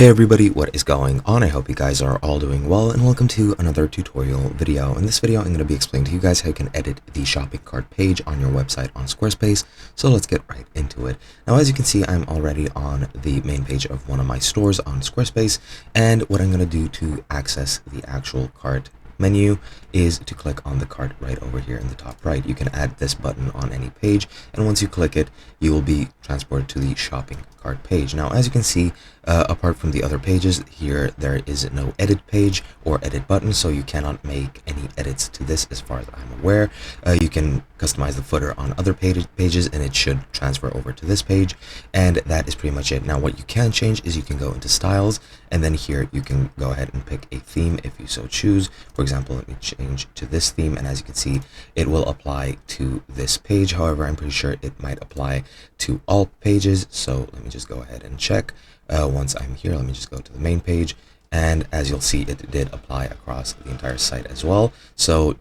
Hey everybody, what is going on? I hope you guys are all doing well, and welcome to another tutorial video. In this video, I'm going to be explaining to you guys how you can edit the shopping cart page on your website on Squarespace. So let's get right into it. Now, as you can see, I'm already on the main page of one of my stores on Squarespace, and what I'm going to do to access the actual cart menu is to click on the cart right over here in the top right. You can add this button on any page, and once you click it, you will be transported to the shopping cart page. Now, as you can see, apart from the other pages here, there is no edit page or edit button, so you cannot make any edits to this as far as I'm aware. You can customize the footer on other pages, and it should transfer over to this page, and that is pretty much it. Now, what you can change is you can go into styles, and then here you can go ahead and pick a theme if you so choose. For example, let me change to this theme, and as you can see, it will apply to this page. However, I'm pretty sure it might apply to all pages, so let me just go ahead and check. Once I'm here, let me just go to the main page, and as you'll see, it did apply across the entire site as well. So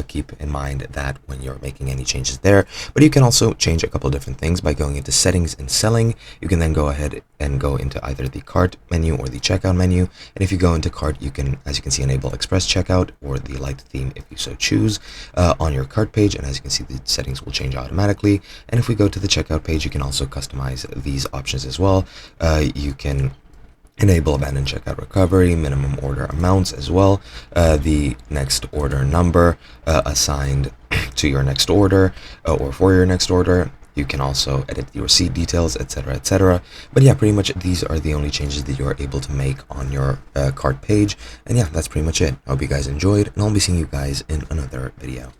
keep in mind that when you're making any changes there. But you can also change a couple of different things by going into settings and selling. You can then go ahead and go into either the cart menu or the checkout menu, and if you go into cart, you can, as you can see, enable express checkout or the light theme if you so choose on your cart page, and as you can see, the settings will change automatically. And if we go to the checkout page, you can also customize these options as well. You can enable abandoned checkout recovery, minimum order amounts as well, the next order number assigned to your next order or for your next order. You can also edit the receipt details, etc., etc. But yeah, pretty much these are the only changes that you're able to make on your cart page. And yeah, that's pretty much it. I hope you guys enjoyed, and I'll be seeing you guys in another video.